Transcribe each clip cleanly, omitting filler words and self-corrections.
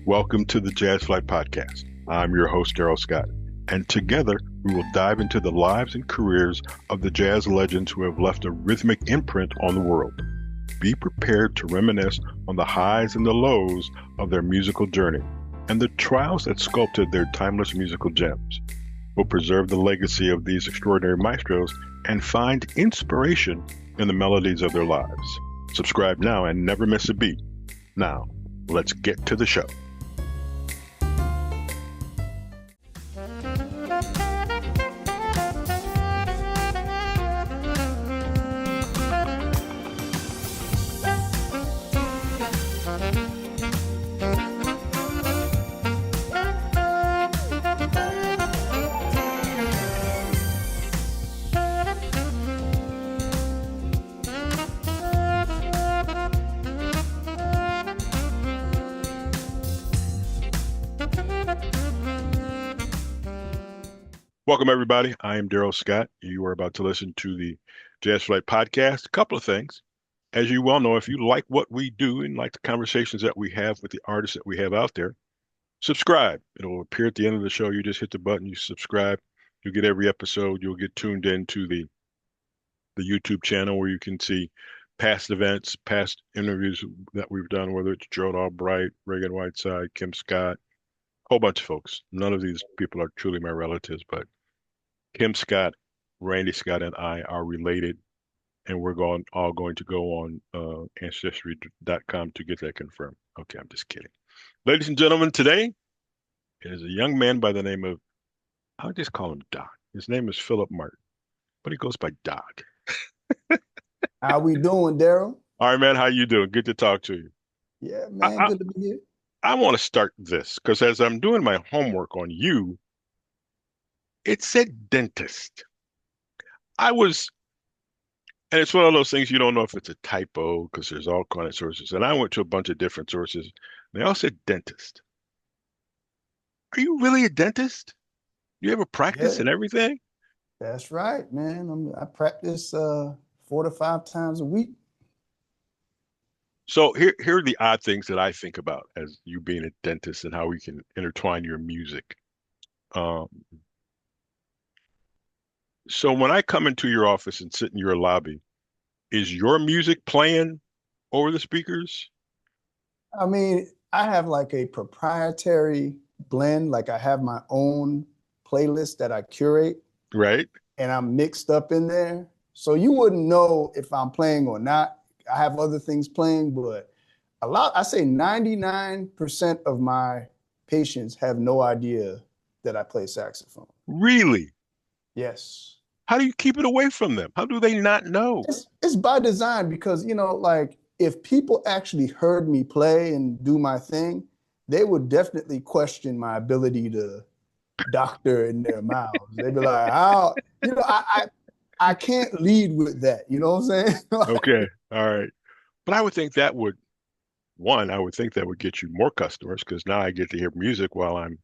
Welcome to the Jazz Flyte Podcast. I'm your host, Darrell Scott, and together we will dive into the lives and careers of the jazz legends who have left a rhythmic imprint on the world. Be prepared to reminisce on the highs and the lows of their musical journey and the trials that sculpted their timeless musical gems. We'll preserve the legacy of these extraordinary maestros and find inspiration in the melodies of their lives. Subscribe now and never miss a beat. Now, let's get to the show. Welcome, everybody. I am Darrell Scott. You are about to listen to the Jazz Flyte Podcast. A couple of things. As you well know, if you like what we do and like the conversations that we have with the artists that we have out there, subscribe. It'll appear at the end of the show. You just hit the button, you subscribe. You'll get every episode. You'll get tuned into the YouTube channel where you can see past events, past interviews that we've done, whether it's Gerald Albright, Reagan Whiteside, Kim Scott, a whole bunch of folks. None of these people are truly my relatives, but Kim Scott, Randy Scott, and I are related, and we're all going to go on Ancestry.com to get that confirmed. Okay, I'm just kidding. Ladies and gentlemen, today is a young man by the name of, I'll just call him Doc. His name is Phillip Martin, but he goes by Doc. How we doing, Darrell? All right, man, how you doing? Good to talk to you. Yeah, man, good to be here. I want to start this because as I'm doing my homework on you, it said dentist. And it's one of those things you don't know if it's a typo because there's all kinds of sources. And I went to a bunch of different sources. They all said dentist. Are you really a dentist? You ever practice and everything? That's right, man. I practice 4 to 5 times a week. So here are the odd things that I think about as you being a dentist and how we can intertwine your music. So when I come into your office and sit in your lobby, is your music playing over the speakers? I mean, I have like a proprietary blend. Like I have my own playlist that I curate. Right. And I'm mixed up in there. So you wouldn't know if I'm playing or not. I have other things playing, but I say 99% of my patients have no idea that I play saxophone. Really? Yes. How do you keep it away from them? How do they not know? It's by design because, like if people actually heard me play and do my thing, they would definitely question my ability to doctor in their mouths. They'd be like, I can't lead with that. You know what I'm saying? Okay. All right. But I would think that would get you more customers because now I get to hear music while I'm.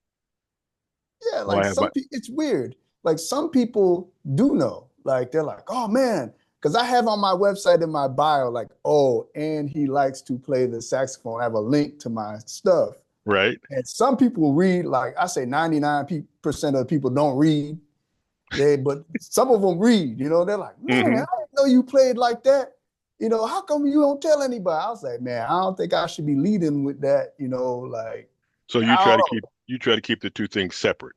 Yeah, like it's weird. Like some people do know, like they're like, oh man, because I have on my website in my bio, like, oh, and he likes to play the saxophone. I have a link to my stuff. Right. And some people read, like I say 99% of the people don't read. But some of them read, they're like, man, I didn't know you played like that. How come you don't tell anybody? I was like, man, I don't think I should be leading with that, like. So you try to keep the two things separate.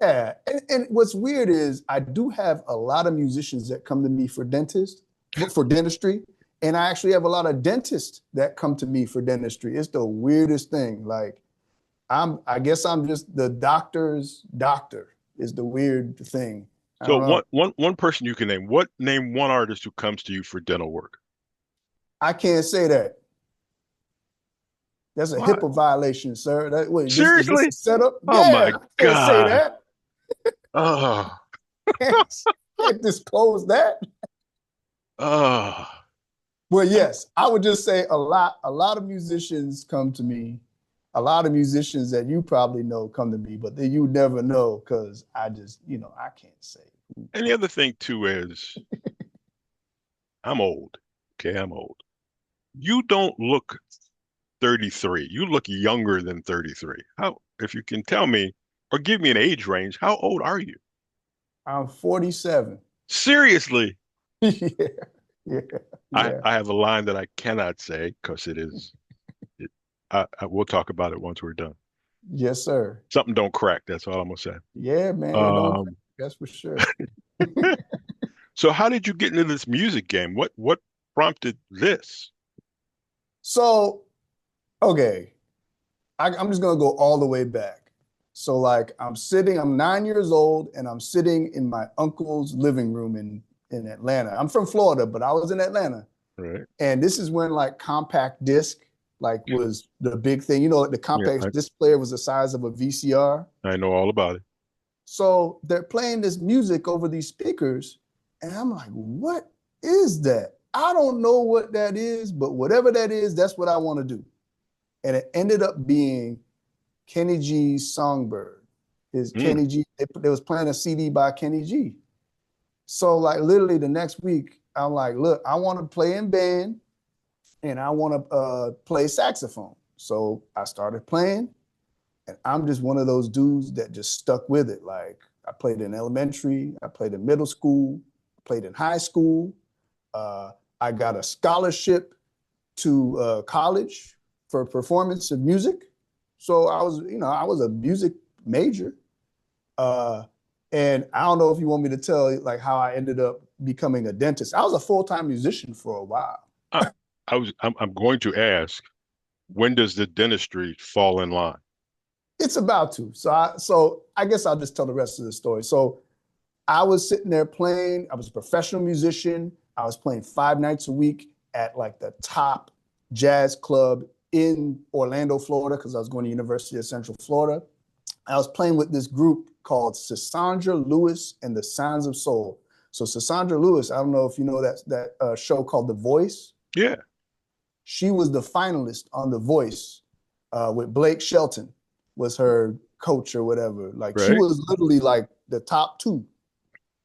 Yeah. And what's weird is I do have a lot of musicians that come to me for dentistry. And I actually have a lot of dentists that come to me for dentistry. It's the weirdest thing. Like I guess I'm just the doctor's doctor is the weird thing. So one person you can name. Name one artist who comes to you for dental work. I can't say that. That's a HIPAA violation, sir. Seriously? Is this a setup? Oh my God. I can't say that. Oh. Can't disclose that. Oh. Well, yes, I would just say a lot of musicians come to me. A lot of musicians that you probably know come to me, but then you never know because I just, I can't say. And the other thing too is I'm old. Okay, I'm old. You don't look 33. You look younger than 33. How, if you can tell me or give me an age range, how old are you? I'm 47. Seriously, Yeah, yeah, yeah. I have a line that I cannot say because it is. It, we'll talk about it once we're done. Yes, sir. Something don't crack. That's all I'm gonna say. Yeah, man. It don't. Um, That's for sure. so how did you get into this music game? What prompted this? So, okay, I'm just gonna go all the way back. So, like, I'm 9 years old, and I'm sitting in my uncle's living room in Atlanta. I'm from Florida, but I was in Atlanta, Right. and this is when like compact disc like was the big thing. You know, the Yeah, compact disc player was the size of a VCR. I know all about it. So they're playing this music over these speakers, and I'm like, what is that? I don't know what that is, but whatever that is, that's what I want to do. And it ended up being Kenny G's Songbird. His Mm, Kenny G, they was playing a CD by Kenny G. So like literally the next week, I'm like, look, I want to play in band and I want to play saxophone. So I started playing, and I'm just one of those dudes that just stuck with it. Like I played in elementary, I played in middle school, played in high school. Uh, I got a scholarship to college for performance of music. So I was a music major. Uh, and I don't know if you want me to tell like how I ended up becoming a dentist. I was a full-time musician for a while. I, I'm going to ask, when does the dentistry fall in line? It's about to. So I guess I'll just tell the rest of the story. So I was sitting there playing. I was a professional musician. I was playing 5 nights a week at like the top jazz club in Orlando, Florida, because I was going to University of Central Florida. I was playing with this group called Cassandra Lewis and the Sounds of Soul. So Cassandra Lewis, I don't know if you know that show called The Voice. Yeah, She was the finalist on The Voice with Blake Shelton was her coach or whatever. Like she right. was literally like the top two,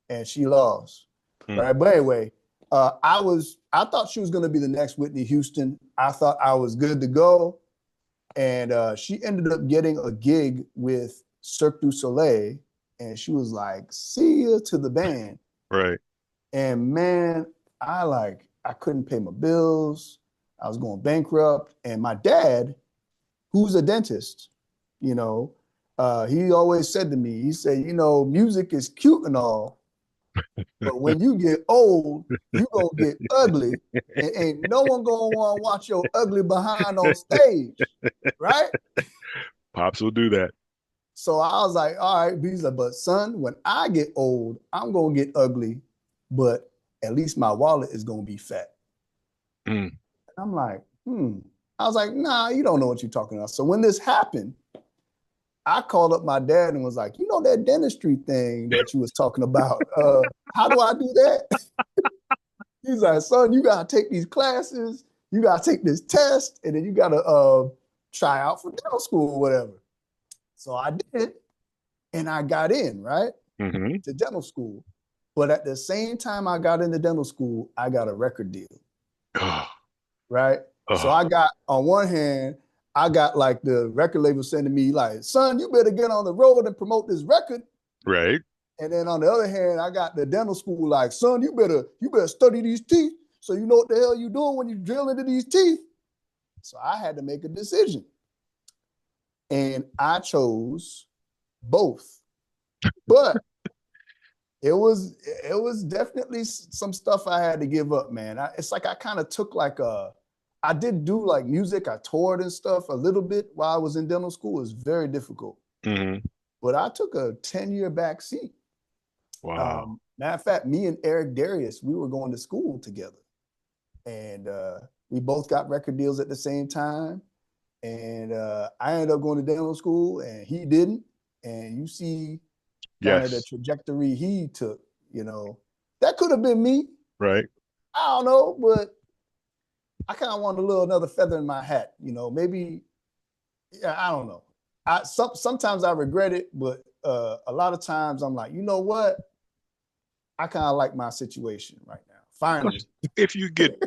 and she lost. Mm, Right. But anyway, I thought she was going to be the next Whitney Houston. I thought I was good to go. And she ended up getting a gig with Cirque du Soleil. And she was like, see you to the band. right. And man, I couldn't pay my bills. I was going bankrupt. And my dad, who's a dentist, you know, he always said to me, he said, music is cute and all, but when you get old, you gonna get ugly, and ain't no one gonna want to watch your ugly behind on stage, right? Pops will do that. So I was like, all right, he's like, but son, when I get old, I'm gonna get ugly, but at least my wallet is gonna be fat. Mm, And I'm like, I was like, nah, you don't know what you're talking about. So when this happened, I called up my dad and was like, that dentistry thing that you was talking about, how do I do that? He's like, son, you gotta take these classes, you gotta take this test, and then you gotta try out for dental school or whatever. So I did, and I got in, right, hmm to dental school. But at the same time I got into dental school, I got a record deal, Oh, right? So oh, I got, on one hand, I got like the record label sending me like, son, you better get on the road and promote this record. right. And then on the other hand, I got the dental school like, son, you better study these teeth so you know what the hell you're doing when you drill into these teeth. So I had to make a decision. And I chose both. But it was definitely some stuff I had to give up, man. It's like I kind of took like I did do like music. I toured and stuff a little bit while I was in dental school. It was very difficult. hmm But I took a 10-year back seat. Wow. Matter of fact, me and Eric Darius, we were going to school together. And we both got record deals at the same time. And I ended up going to dental school and he didn't. And you see kind of the Yes. trajectory he took, that could have been me. Right. I don't know, but I kind of want another feather in my hat, maybe, yeah, I don't know. Sometimes I regret it, but a lot of times I'm like, you know what? I kind of like my situation right now. Plus, Finally. if you get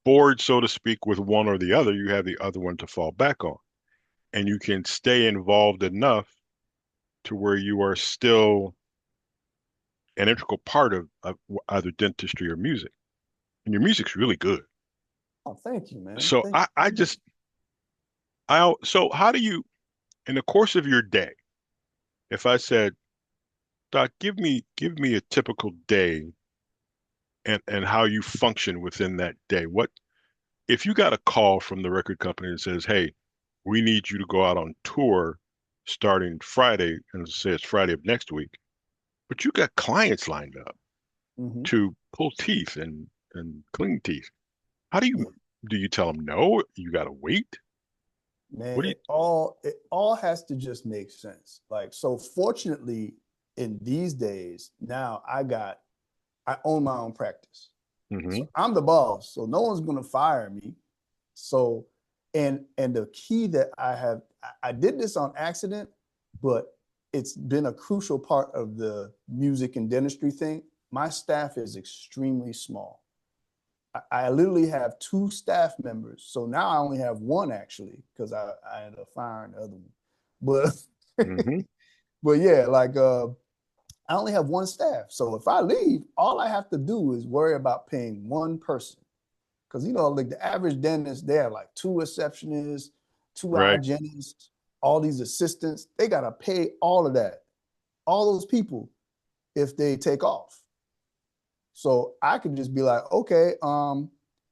bored, so to speak, with one or the other, you have the other one to fall back on. And you can stay involved enough to where you are still an integral part of either dentistry or music. And your music's really good. Oh, thank you, man. So Thank I you. just, so how do you, in the course of your day, if I said, Doc, give me a typical day and how you function within that day. What if you got a call from the record company that says, "Hey, we need you to go out on tour starting Friday," and say it's Friday of next week, but you got clients lined up Hmm. to pull teeth and clean teeth. How do you tell them no? You got to wait. Man, What do you? it all has to just make sense. Like, so fortunately, in these days, now I own my own practice. Hmm. So I'm the boss. So no one's gonna fire me. So and the key that I did this on accident, but it's been a crucial part of the music and dentistry thing. My staff is extremely small. I literally have two staff members. So now I only have one actually, because I ended up firing the other one. But Hmm. but yeah, like I only have one staff. So if I leave, all I have to do is worry about paying one person. Because like the average dentist, they have like two receptionists, two Right. hygienists, all these assistants. They gotta pay all of that, all those people if they take off. So I could just be like, okay,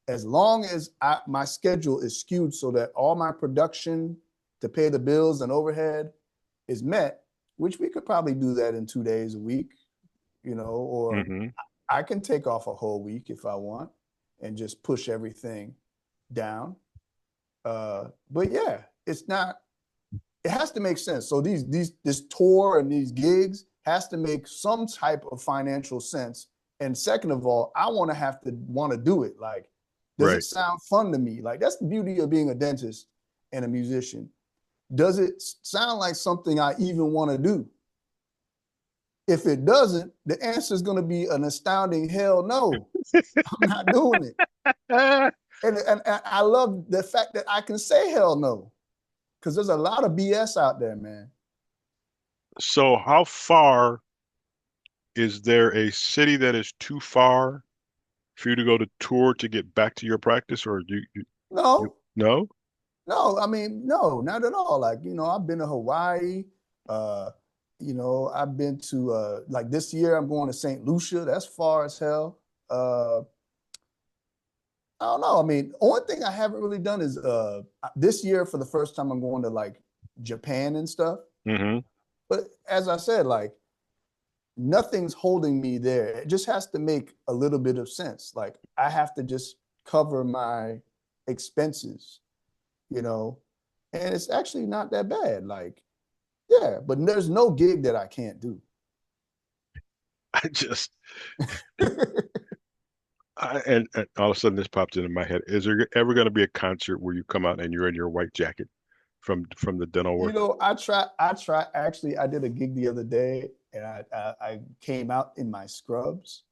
as long as my schedule is skewed so that all my production to pay the bills and overhead is met, which we could probably do that in 2 days a week, or Hmm. I can take off a whole week if I want and just push everything down. But yeah, it's not. It has to make sense. So this tour and these gigs has to make some type of financial sense. And second of all, I want to do it. Like, does it Right. sound fun to me? Like, that's the beauty of being a dentist and a musician. Does it sound like something I even want to do? If it doesn't, the answer is going to be an astounding hell no. I'm not doing it. And I love the fact that I can say hell no, because there's a lot of BS out there, man. So how far is there a city that is too far for you to go to tour to get back to your practice, or you No, no? no, I mean, no, not at all. Like, I've been to Hawaii. Uh, I've been to like this year I'm going to St. Lucia. That's far as hell. Uh, I don't know. I mean, only thing I haven't really done is this year for the first time I'm going to like Japan and stuff. Hmm. But as I said, like nothing's holding me there. It just has to make a little bit of sense. Like I have to just cover my expenses, you know, and it's actually not that bad. Like, yeah, but there's no gig that I can't do. I just and all of a sudden this popped into my head. Is there ever going to be a concert where you come out and you're in your white jacket from the dental work? Actually, I did a gig the other day and I came out in my scrubs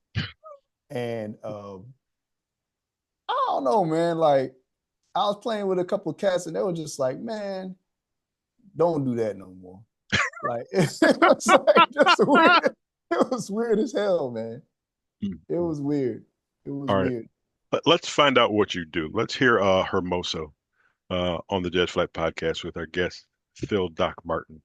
and I don't know, man. Like I was playing with a couple of cats and they were just like, man, don't do that no more. Like it was like just weird. It was weird as hell, man. It was weird. It was All right, weird. let's find out what you do. Let's hear Hermoso on the Jazz Flight podcast with our guest Phil Doc Martin.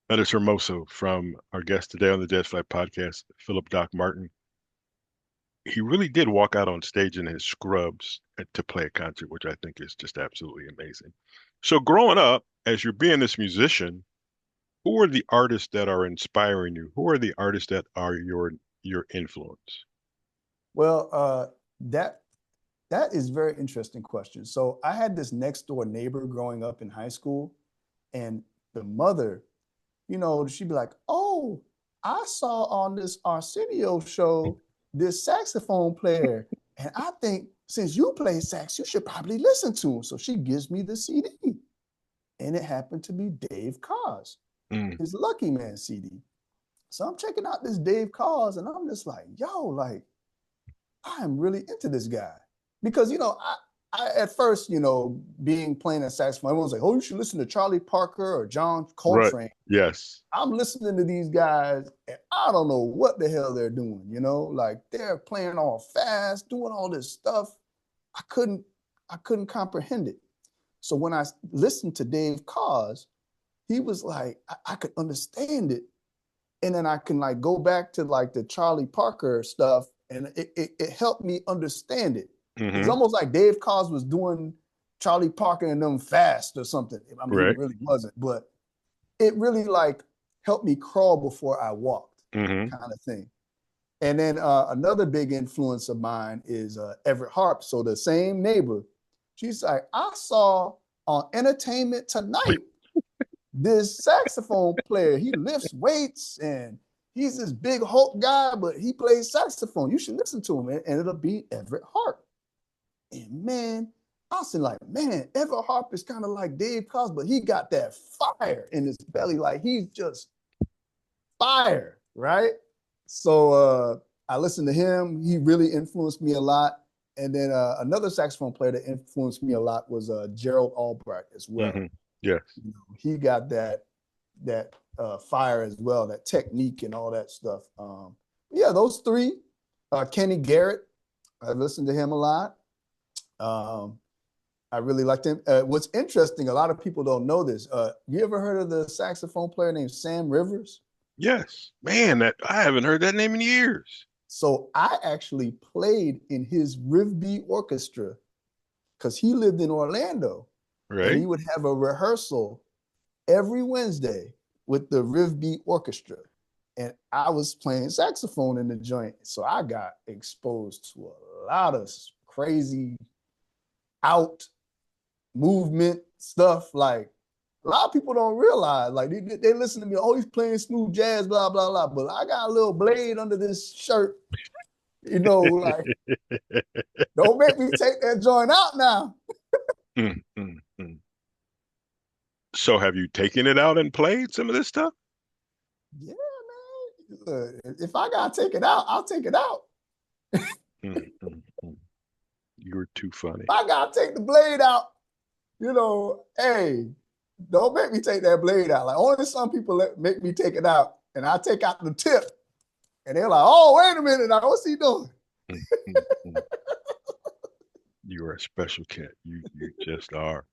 That is Hermoso from our guest today on the Jazz Flight podcast, Phillip Doc Martin. He really did walk out on stage in his scrubs to play a concert, which I think is just absolutely amazing. So growing up, as you're being this musician, who are the artists that are inspiring you? Who are the artists that are your influence? Well, that That is a very interesting question. So I had this next door neighbor growing up in high school, and the mother, she'd be like, "Oh, I saw on this Arsenio show this saxophone player, and I think since you play sax, you should probably listen to him." So she gives me the CD, and it happened to be Dave Koz, his Lucky Man CD. So I'm checking out this Dave Koz, and I'm just like, "Yo, like, I am really into this guy." Because, I at first, being playing a saxophone, everyone's like, "Oh, you should listen to Charlie Parker or John Right. Coltrane." Yes. I'm listening to these guys, and I don't know what the hell they're doing, like they're playing all fast, doing all this stuff. I couldn't comprehend it. So when I listened to Dave Koz, he was like, I could understand it. And then I can like go back to like the Charlie Parker stuff, and it helped me understand it. It's almost like Dave Koz was doing Charlie Parker and them fast or something. I mean, Right. he really wasn't, but it really like helped me crawl before I walked, kind of thing. And then another big influence of mine is Everett Harp. So the same neighbor, she's like, "I saw on Entertainment Tonight this saxophone player. He lifts weights and he's this big Hulk guy, but he plays saxophone. You should listen to him." And it'll be Everett Harp. And man, I was like, man, Everett Harp is kind of like Dave Koz, but he got that fire in his belly. Like he's just fire, right? So I listened to him. He really influenced me a lot. And then another saxophone player that influenced me a lot was Gerald Albright as well. Yes. He got that fire as well, that technique and all that stuff. Yeah, those three. Kenny Garrett, I listened to him a lot. I really liked him. What's interesting, a lot of people don't know this. You ever heard of the saxophone player named Sam Rivers? Yes. Man, I haven't heard that name in years. So I actually played in his Rivby Orchestra because he lived in Orlando. Right. And he would have a rehearsal every Wednesday with the Rivby Orchestra. And I was playing saxophone in the joint. So I got exposed to a lot of crazy out movement stuff. Like a lot of people don't realize, like they listen to me, "Oh, he's playing smooth jazz, blah, blah, blah." But I got a little blade under this shirt, like, don't make me take that joint out now. So have you taken it out and played some of this stuff? Yeah, man. Look, if I gotta take it out, I'll take it out. You're too funny. If I gotta take the blade out, hey, don't make me take that blade out. Like only some people make me take it out, and I take out the tip, and they're like, "Oh, wait a minute, now what's he doing?" You are a special cat. You just are.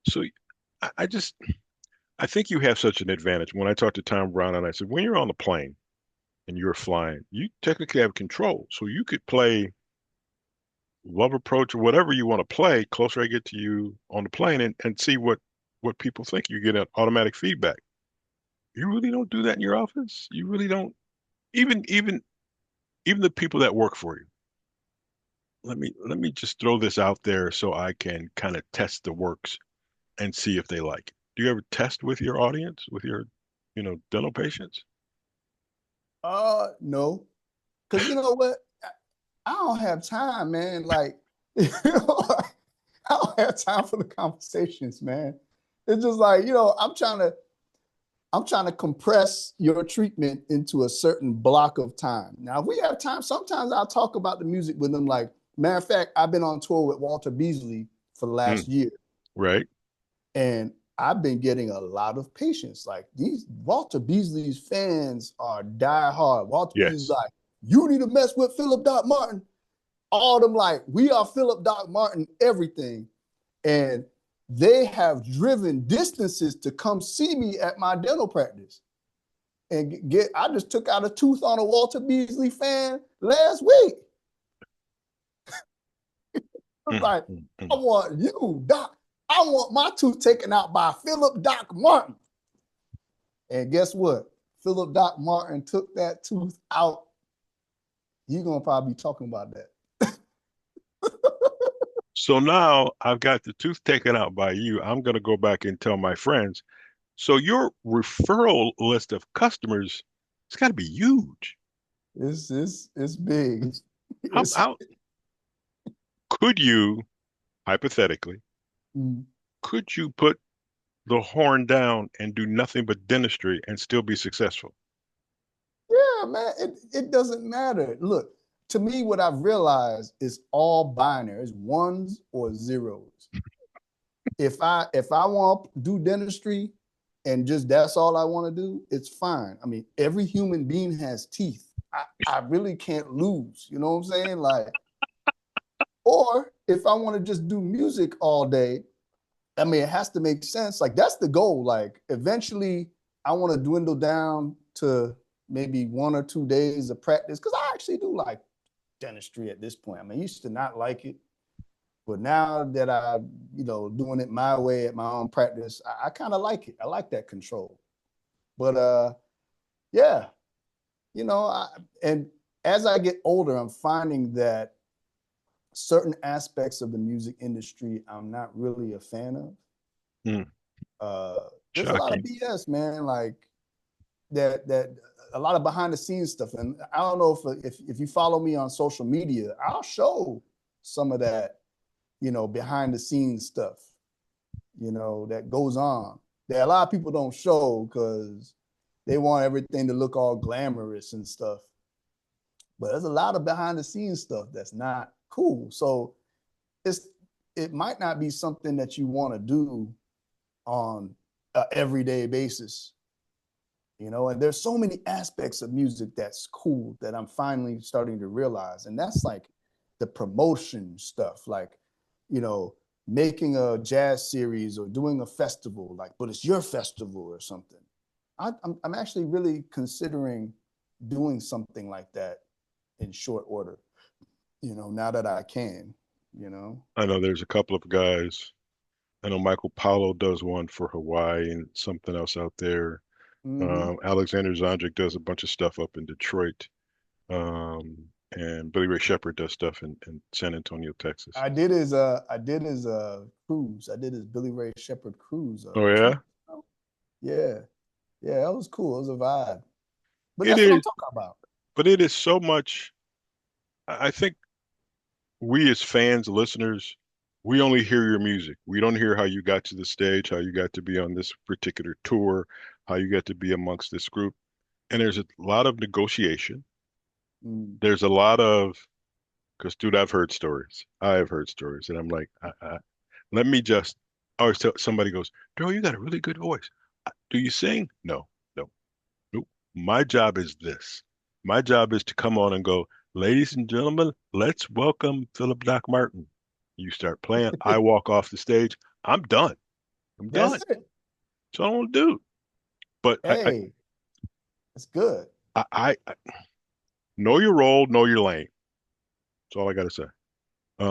So I think you have such an advantage. When I talked to Tom Brown and I said, when you're on the plane and you're flying, you technically have control. So you could play Love Approach or whatever you want to play, Closer I Get to You on the plane and see what people think. You get an automatic feedback. You really don't do that in your office. You really don't. Even the people that work for you. Let me just throw this out there so I can kind of test the works and see if they like it. Do you ever test with your audience, with your, dental patients? No. Because you know what? I don't have time, man. Like, I don't have time for the conversations, man. It's just like, I'm trying to compress your treatment into a certain block of time. Now, if we have time, sometimes I'll talk about the music with them. Like, matter of fact, I've been on tour with Walter Beasley for the last year. Right. And I've been getting a lot of patients. Like these Walter Beasley's fans are diehard. Walter Beasley's like, "You need to mess with Phillip Doc Martin." All of them like, "We are Phillip Doc Martin, everything." And they have driven distances to come see me at my dental practice. And I just took out a tooth on a Walter Beasley fan last week. I'm like, "I want you, Doc. I want my tooth taken out by Phillip Doc Martin." And guess what? Phillip Doc Martin took that tooth out. You're gonna probably be talking about that. So now I've got the tooth taken out by you. I'm going to go back and tell my friends. So your referral list of customers, it's got to be huge. It's big. How, It's how could you, hypothetically, mm, could you put the horn down and do nothing but dentistry and still be successful? yeah, man. It doesn't matter. Look, to me, what I've realized is all binary. It's ones or zeros. If I want to do dentistry and just that's all I want to do, it's fine. I mean, every human being has teeth. I really can't lose. You know what I'm saying? Like, or if I want to just do music all day, I mean, it has to make sense. Like, that's the goal. Like, eventually, I want to dwindle down to maybe 1 or 2 days of practice because I actually do like dentistry at this point. I mean, I used to not like it, but now that doing it my way at my own practice, I kind of like it. I like that control. But yeah, and as I get older, I'm finding that certain aspects of the music industry I'm not really a fan of. Hmm. There's a lot of Shocking. BS, man. Like that a lot of behind the scenes stuff. And I don't know if you follow me on social media, I'll show some of that, behind the scenes stuff, that goes on that a lot of people don't show because they want everything to look all glamorous and stuff. But there's a lot of behind the scenes stuff that's not cool. So it might not be something that you want to do on an everyday basis, and there's so many aspects of music that's cool that I'm finally starting to realize. And that's like the promotion stuff, like, making a jazz series or doing a festival, like, but it's your festival or something. I'm actually really considering doing something like that in short order, now that I can, I know there's a couple of guys. I know Michael Paulo does one for Hawaii and something else out there. Mm-hmm. Alexander Zonjic does a bunch of stuff up in Detroit. Um, and Billy Ray Shepherd does stuff in San Antonio, Texas. I did his cruise. I did his Billy Ray Shepherd cruise Oh 2 years yeah, ago. Yeah. Yeah, that was cool. It was a vibe. But it that's what I'm is, talking about. but it is so much. I think we as fans, listeners, we only hear your music. We don't hear how you got to the stage, how you got to be on this particular tour, how you got to be amongst this group. And there's a lot of negotiation. Mm. There's a lot of, because dude, I've heard stories. I have heard stories, and I'm like, let me just. I always tell somebody goes, Darrell, you got a really good voice. Do you sing? No, no, nope. My job is this. My job is to come on and go, ladies and gentlemen, let's welcome Phillip Doc Martin. You start playing, I walk off the stage. I'm done. I'm done. That's it. That's all I want to do. But Hey, it's good. I know your role, know your lane. That's all I got to say. But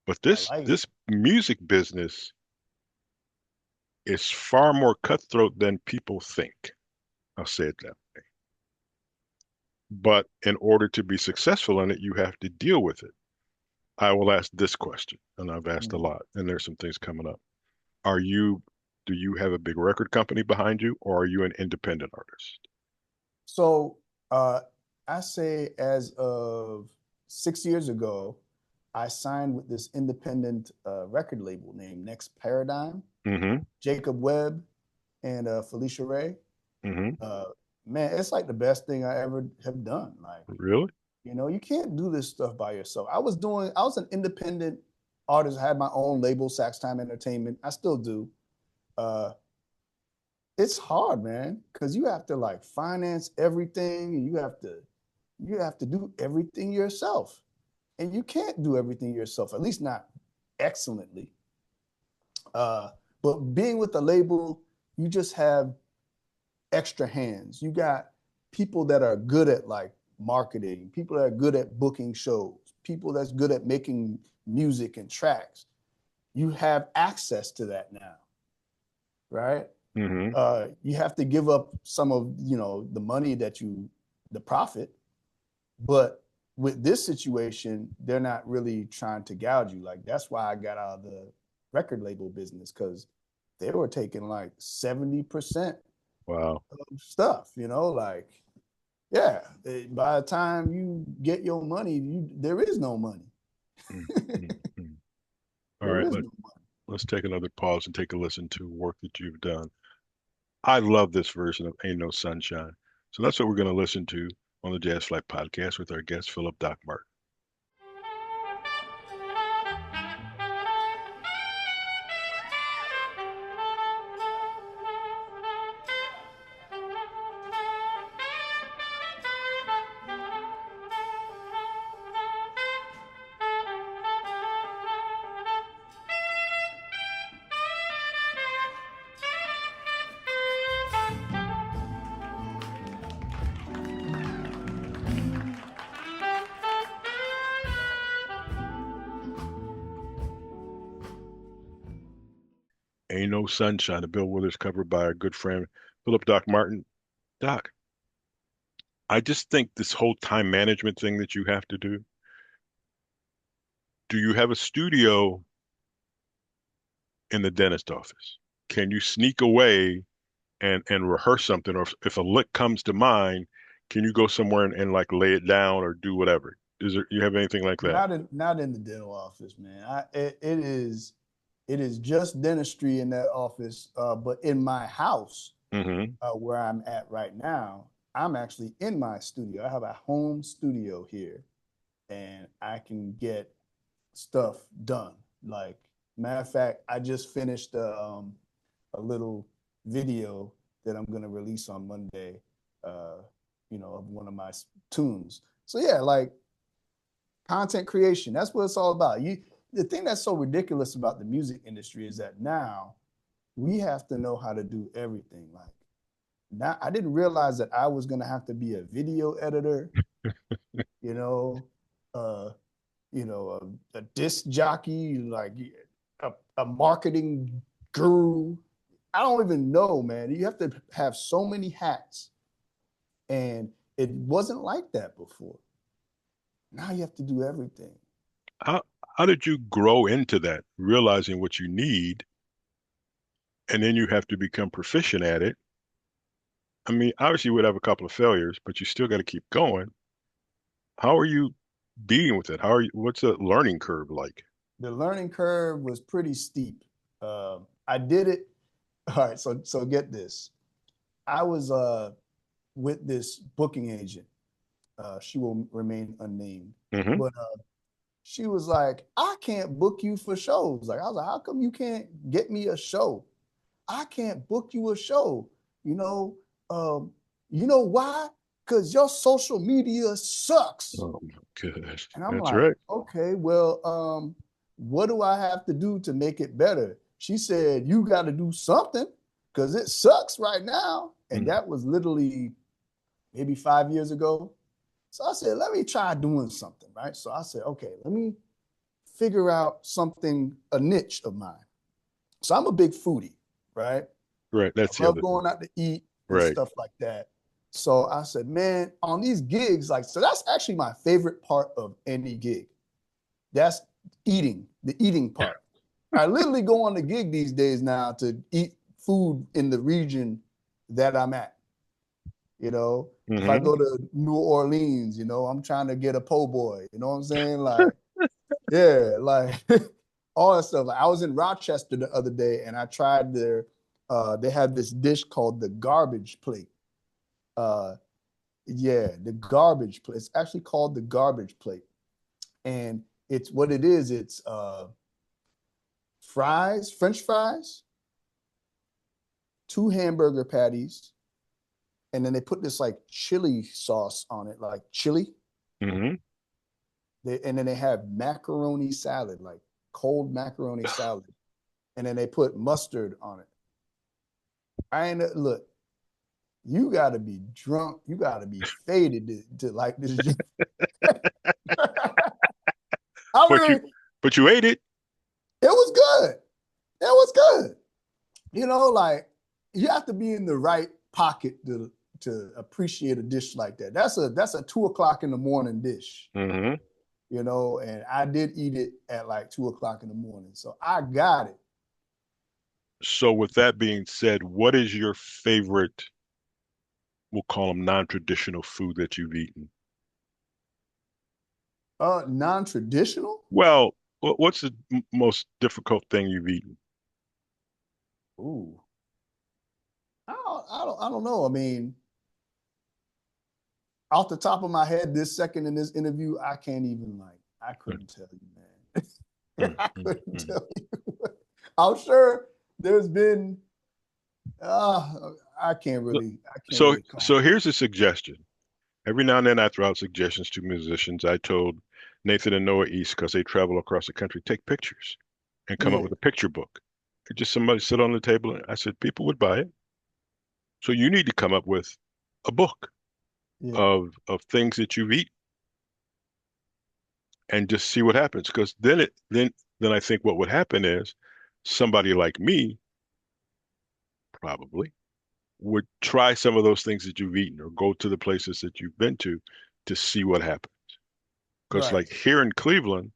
I this like it. this music business is far more cutthroat than people think. I'll say it that way. But in order to be successful in it, you have to deal with it. I will ask this question, and I've asked a Mhm. lot, and there's some things coming up. Are you, do you have a big record company behind you, or are you an independent artist? So uh, I say as of 6 years ago, I signed with this independent record label named Next Paradigm, Mm-hmm. Jacob Webb and Felicia Ray. Mm-hmm. Uh, Man, it's like the best thing I ever have done. Like, Really? you can't do this stuff by yourself. I was an independent artist. I had my own label, Sax Time Entertainment. I still do. Uh, it's hard, man, because you have to like finance everything, and you have to do everything yourself, and you can't do everything yourself, at least not excellently. Uh, but being with a label, you just have extra hands. You got people that are good at like marketing, people that are good at booking shows, people that's good at making music and tracks. You have access to that now, right? Mm-hmm. You have to give up some of the money the profit, but with this situation, they're not really trying to gouge you. Like, that's why I got out of the record label business, because they were taking like 70% Wow. of stuff, like, yeah, by the time you get your money, there is no money. Mm, mm, mm. All There right, is no money. let's take another pause and take a listen to work that you've done. I love this version of Ain't No Sunshine. So that's what we're going to listen to on the Jazz Flyte Podcast with our guest, Phillip Doc Martin. Ain't No Sunshine, a Bill Withers cover by our good friend, Phillip Doc Martin. Doc, I just think this whole time management thing that you have to do you have a studio in the dentist office? Can you sneak away and rehearse something? Or if a lick comes to mind, can you go somewhere and like lay it down or do whatever? Is there, you have anything like that? Not in the dental office, man. It is just dentistry in that office. But in my house, Mm-hmm. where I'm at right now, I'm actually in my studio. I have a home studio here, and I can get stuff done. Like, matter of fact, I just finished a little video that I'm gonna release on Monday, of one of my tunes. So yeah, like, content creation. That's what it's all about. The thing that's so ridiculous about the music industry is that now we have to know how to do everything. Like, now, I didn't realize that I was gonna have to be a video editor, you know, uh, a disc jockey, like a marketing guru. I don't even know, man. You have to have so many hats, and it wasn't like that before. Now you have to do everything. How how did you grow into that, realizing what you need, and then you have to become proficient at it? I mean, obviously you would have a couple of failures, but you still got to keep going. How are you dealing with it? How are you, what's the learning curve like? The learning curve was pretty steep. I did it. All right, so get this. I was with this booking agent. She will remain unnamed, Hmm. but she was like, "I can't book you for shows." Like, I was like, "How come you can't get me a show? I can't book you a show. You know, um, you know why? Because your social media sucks." Oh my gosh. And I'm That's like, right. "Okay, well, what do I have to do to make it better?" She said, "You got to do something because it sucks right now." And Mm. that was literally maybe 5 years ago. So I said, let me try doing something, right? So I said, okay, let me figure out something, a niche of mine. So I'm a big foodie, right? Right. I That's the love other thing. going out to eat and Right. stuff like that. So I said, man, on these gigs, like, so that's actually my favorite part of any gig. That's eating, the eating part. I literally go on the gig these days now to eat food in the region that I'm at. If I Hmm. go to New Orleans, I'm trying to get a po' boy. You know what I'm saying? Like, yeah, like all that stuff. Like, I was in Rochester the other day and I tried they have this dish called the garbage plate. Uh, yeah, the garbage plate. It's actually called the garbage plate. And it's what it is. It's fries, French fries, two hamburger patties, and then they put this like chili sauce on it, like chili. Hmm. And then they have macaroni salad, like cold macaroni salad, and then they put mustard on it. I ain't look. You got to be drunk. You got to be faded to like this. I But you mean, but you ate it. it was good. It was good. Like, you have to be in the right pocket to appreciate a dish like that. That's a 2:00 in the morning dish, Mm-hmm. you know, and I did eat it at like 2:00 in the morning. So I got it. So with that being said, what is your favorite, we'll call them non-traditional food that you've eaten? Non-traditional? Well, what's the most difficult thing you've eaten? Ooh. I don't know. I mean, off the top of my head, this second in this interview, I can't even I couldn't tell you, man. Mm, I mm, couldn't mm. tell you. I'm sure there's been I can't So, really call so here's a suggestion. Every now and then I throw out suggestions to musicians. I told Nathan and Noah East, because they travel across the country, take pictures and it. come up Yeah, with a picture book. Just somebody sit on the table. And I said, people would buy it. So you need to come up with a book yeah, of things that you've eaten and just see what happens. Because then I think what would happen is somebody like me probably would try some of those things that you've eaten or go to the places that you've been to see what happens. Because right. like here in Cleveland,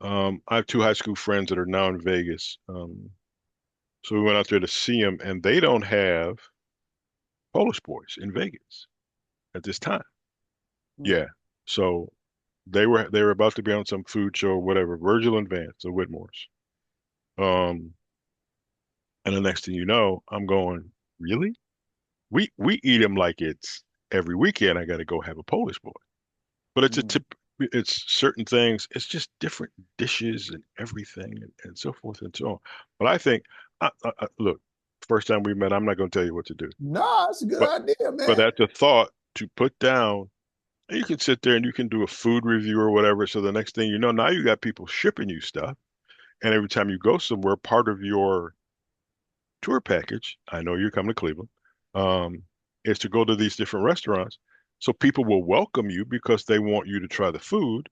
I have two high school friends that are now in Vegas. So we went out there to see them, and they don't have Polish boys in Vegas at this time. Mm, Yeah. So they were about to be on some food show or whatever, Virgil and Vance, the Whitmores. Um, and the next thing you know, I'm going, really? We eat them like it's every weekend. I got to go have a Polish boy. But mm. it's certain things. It's just different dishes and everything and so forth and so on. But I think, look, first time we met, I'm not going to tell you what to do. Nah, it's a good But idea, but man. that's a thought to put down. And you can sit there and you can do a food review or whatever. So the next thing you know, now you got people shipping you stuff. And every time you go somewhere, part of your tour package, I know you're coming to Cleveland, um, is to go to these different restaurants. So people will welcome you because they want you to try the food.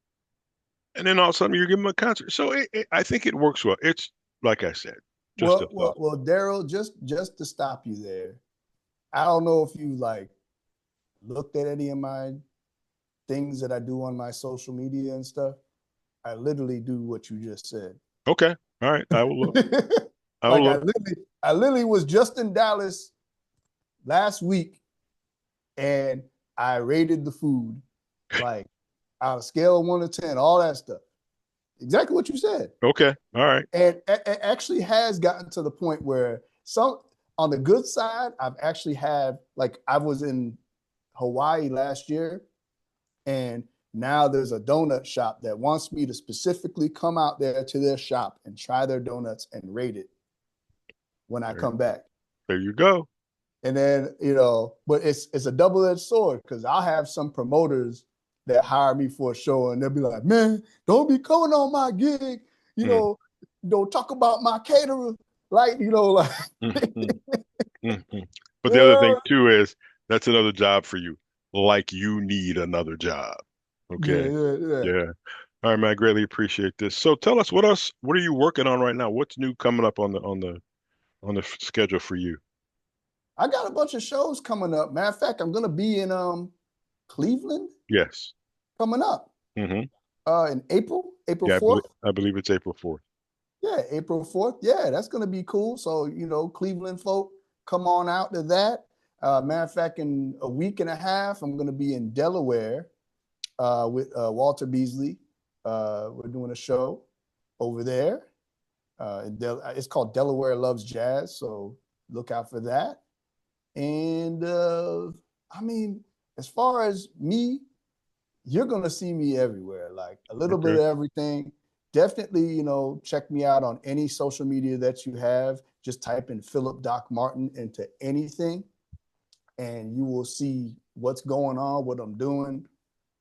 And then all of a sudden you give them a concert. So I think it works well. It's like I said, just a thought. Well, Darrell, just to stop you there. I don't know if you looked at any of my things that I do on my social media and stuff. I literally do what you just said. Okay. All right. I will look. I will Like look. I literally was just in Dallas last week and I rated the food like on a scale of 1 to 10, all that stuff. Exactly what you said. Okay. All right. And it actually has gotten to the point where some on the good side, I've actually had I was in Hawaii last year and now there's a donut shop that wants me to specifically come out there to their shop and try their donuts and rate it when I There, come back. there you go. And then, but it's a double-edged sword because I'll have some promoters that hire me for a show and they'll be like, man, don't be coming on my gig, you Mm, know, don't talk about my caterer. Like, mm, mm, mm, mm. But the other thing yeah, too is that's another job for you. Like you need another job. yeah, Okay. yeah, yeah. Yeah. All right, man. I greatly appreciate this. So tell us what else, what are you working on right now? What's new coming up on the schedule for you? I got a bunch of shows coming up. Matter of fact, I'm gonna be in Cleveland Yes. coming up Hmm. in April Yeah, 4th. I believe it's April 4th. Yeah, April 4th. Yeah, that's going to be cool. So, Cleveland folk, come on out to that. Matter of fact, in a week and a half, I'm going to be in Delaware with Walter Beasley. We're doing a show over there. It's called Delaware Loves Jazz. So look out for that. And I mean, as far as me, you're going to see me everywhere, like a little bit Okay. of everything. Definitely, check me out on any social media that you have. Just type in Phillip Doc Martin into anything, and you will see what's going on, what I'm doing,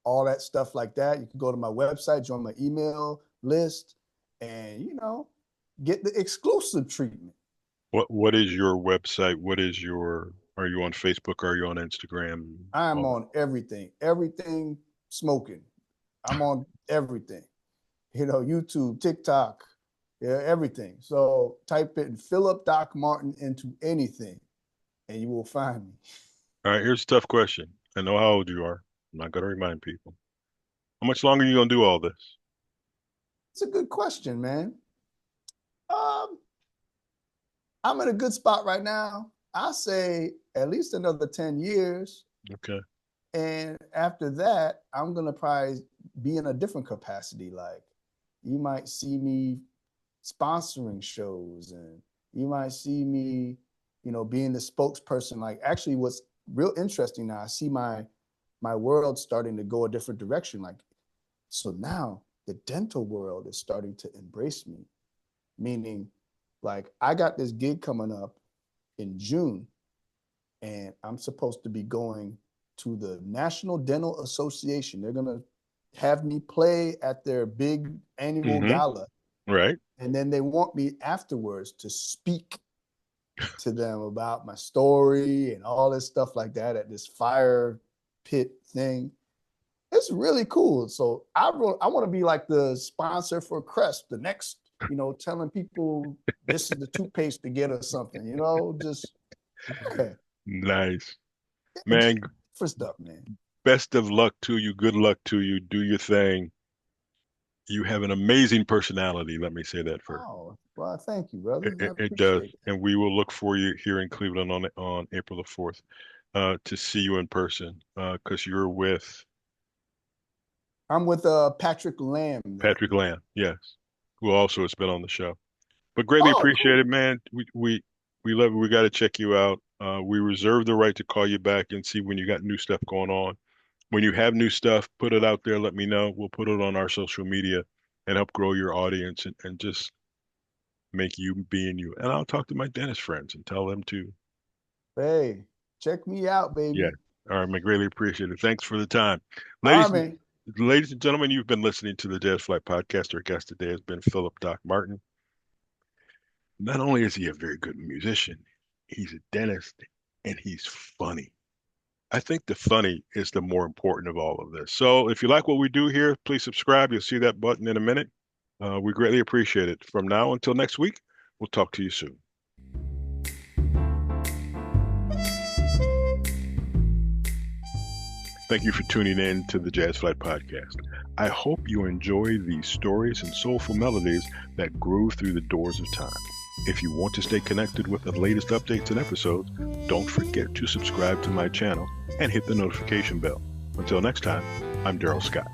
all that stuff like that. You can go to my website, join my email list, and, get the exclusive treatment. What is your website? Are you on Facebook? Are you on Instagram? I'm All on everything smoking. I'm on everything. YouTube, TikTok, yeah, everything. So type in Phillip Doc Martin into anything and you will find me. All right, here's a tough question. I know how old you are. I'm not going to remind people. How much longer are you going to do all this? It's a good question, man. Um, I'm in a good spot right now. I say at least another 10 years. Okay. And after that, I'm gonna probably be in a different capacity. Like you might see me sponsoring shows, and you might see me, being the spokesperson. Like actually what's real interesting now, I see my world starting to go a different direction. Like, so now the dental world is starting to embrace me, meaning like I got this gig coming up in June, and I'm supposed to be going to the National Dental Association. They're gonna have me play at their big annual Mm-hmm. gala, Right. and then they want me afterwards to speak to them about my story and all this stuff like that at this fire pit thing. It's really cool. So I want to be like the sponsor for Crest, the next, telling people this is the toothpaste to get or something, just okay. Nice. Man, For stuff, man. best of luck to you. Good luck to you. Do your thing. You have an amazing personality. Let me say that first. Oh, well, thank you, brother. I It does. appreciate that. And we will look for you here in Cleveland on April the 4th to see you in person because you're with I'm with Patrick Lamb there. Patrick Lamb, yes, who also has been on the show. But greatly Oh, appreciate cool. it, man. We love it. We got to check you out. We reserve the right to call you back and see when you got new stuff going on. When you have new stuff, put it out there. Let me know. We'll put it on our social media and help grow your audience and just make you being you. And I'll talk to my dentist friends and tell them to. Hey, check me out, Yeah. baby. All right, man. Greatly appreciate it. Thanks for the time. All Ladies right, man. ladies and gentlemen, you've been listening to the Jazz Flyte Podcast. Our guest today has been Phillip Doc Martin. Not only is he a very good musician, he's a dentist and he's funny. I think the funny is the more important of all of this. So if you like what we do here, please subscribe. You'll see that button in a minute. We greatly appreciate it. From now until next week, we'll talk to you soon. Thank you for tuning in to the Jazz Flyte Podcast. I hope you enjoy these stories and soulful melodies that groove through the doors of time. If you want to stay connected with the latest updates and episodes, don't forget to subscribe to my channel and hit the notification bell. Until next time, I'm Darrell Scott.